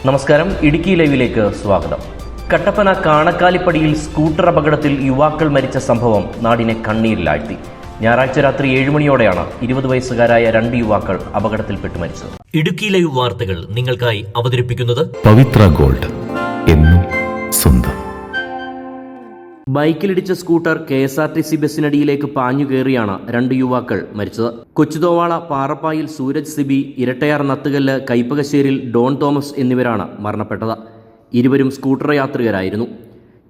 നമസ്കാരം, ഇടുക്കി ലൈവിലേക്ക് സ്വാഗതം. കട്ടപ്പന കാണക്കാലിപ്പടിയിൽ സ്കൂട്ടർ അപകടത്തിൽ യുവാക്കൾ മരിച്ച സംഭവം നാടിനെ കണ്ണീരിലാഴ്ത്തി. ഞായറാഴ്ച രാത്രി 7 മണിയോടെയാണ് 20 വയസ്സുകാരായ 2 യുവാക്കൾ അപകടത്തിൽപ്പെട്ട് മരിച്ചത്. ഇടുക്കി ലൈവ് വാർത്തകൾ നിങ്ങൾക്കായി അവതരിപ്പിക്കുന്നത് പവിത്ര ഗോൾഡ്, എന്നും സ്വന്തം. ബൈക്കിലിടിച്ച സ്കൂട്ടർ KSRTC ബസ്സിനടിയിലേക്ക് പാഞ്ഞു കയറിയാണ് 2 യുവാക്കൾ മരിച്ചത്. കൊച്ചുതോവാള പാറപ്പായിൽ സൂരജ് സിബി, ഇരട്ടയാർ നത്തുകല്ല് കൈപ്പകശ്ശേരിൽ ഡോൺ തോമസ് എന്നിവരാണ് മരണപ്പെട്ടത്. ഇരുവരും സ്കൂട്ടർ യാത്രികരായിരുന്നു.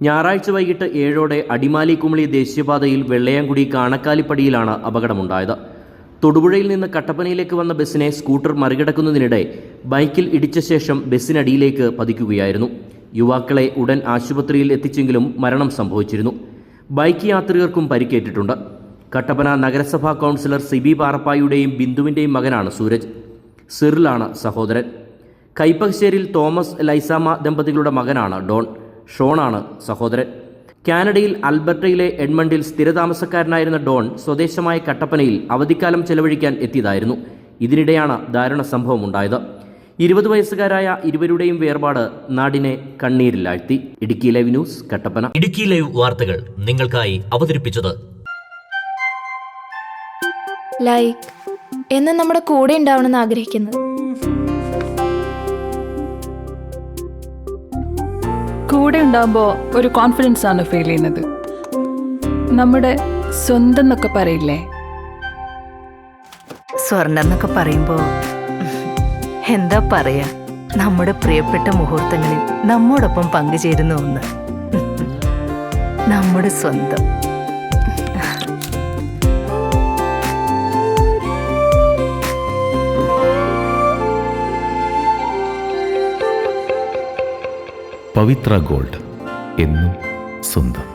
ഞായറാഴ്ച വൈകിട്ട് 7ഓടെ അടിമാലി കുമളി ദേശീയപാതയിൽ വെള്ളയാംകുടി കാണക്കാലിപ്പടിയിലാണ് അപകടമുണ്ടായത്. തൊടുപുഴയിൽ നിന്ന് കട്ടപ്പനയിലേക്ക് വന്ന ബസ്സിനെ സ്കൂട്ടർ മറികടക്കുന്നതിനിടെ ബൈക്കിൽ ഇടിച്ച ശേഷം ബസ്സിനടിയിലേക്ക് പതിക്കുകയായിരുന്നു. യുവാക്കളെ ഉടൻ ആശുപത്രിയിൽ എത്തിച്ചെങ്കിലും മരണം സംഭവിച്ചിരുന്നു. ബൈക്ക് യാത്രികർക്കും പരിക്കേറ്റിട്ടുണ്ട്. കട്ടപ്പന നഗരസഭാ കൗൺസിലർ സിബി പാറപ്പായുടെയും ബിന്ദുവിൻ്റെയും മകനാണ് സൂരജ്. സിറിലാണ് സഹോദരൻ. കൈപ്പകശ്ശേരിൽ തോമസ് ലൈസാമ ദമ്പതികളുടെ മകനാണ് ഡോൺ. ഷോണാണ് സഹോദരൻ. കാനഡയിൽ അൽബർട്ടയിലെ എഡ്മണ്ടിൽ സ്ഥിരതാമസക്കാരനായിരുന്ന ഡോൺ സ്വദേശമായ കട്ടപ്പനയിൽ അവധിക്കാലം ചെലവഴിക്കാൻ എത്തിയതായിരുന്നു. ഇതിനിടെയാണ് ദാരുണ സംഭവമുണ്ടായത്. 20 വയസ്സുകാരായ ഇരുവരുടെയും വേർപാട് നാടിനെ കണ്ണീരിലാഴ്ത്തി. Idukki live news, Kattappana. Idukki live വാർത്തകൾ നിങ്ങൾക്കായി അവതരിപ്പിച്ചത് ലൈക്ക് എന്ന് നമ്മുടെ കൂടെ ഉണ്ടാവണമെന്ന് ആഗ്രഹിക്കുന്നത്. കൂടെ ഉണ്ടാകുമ്പോൾ ഒരു കോൺഫിഡൻസ് ആണ് ഫീൽ ചെയ്യുന്നത്. നമ്മുടെ സ്വന്തം എന്നൊക്കെ പറയില്ലേ, സ്വർണ്ണം എന്നൊക്കെ പറയുമ്പോൾ എന്താ പറയാ, നമ്മുടെ പ്രിയപ്പെട്ട മുഹൂർത്തങ്ങളിൽ നമ്മോടൊപ്പം പങ്കുചേരുന്ന ഒന്ന്, നമ്മുടെ സ്വന്തം. പവിത്ര ഗോൾഡ്, എന്നും സ്വന്തം.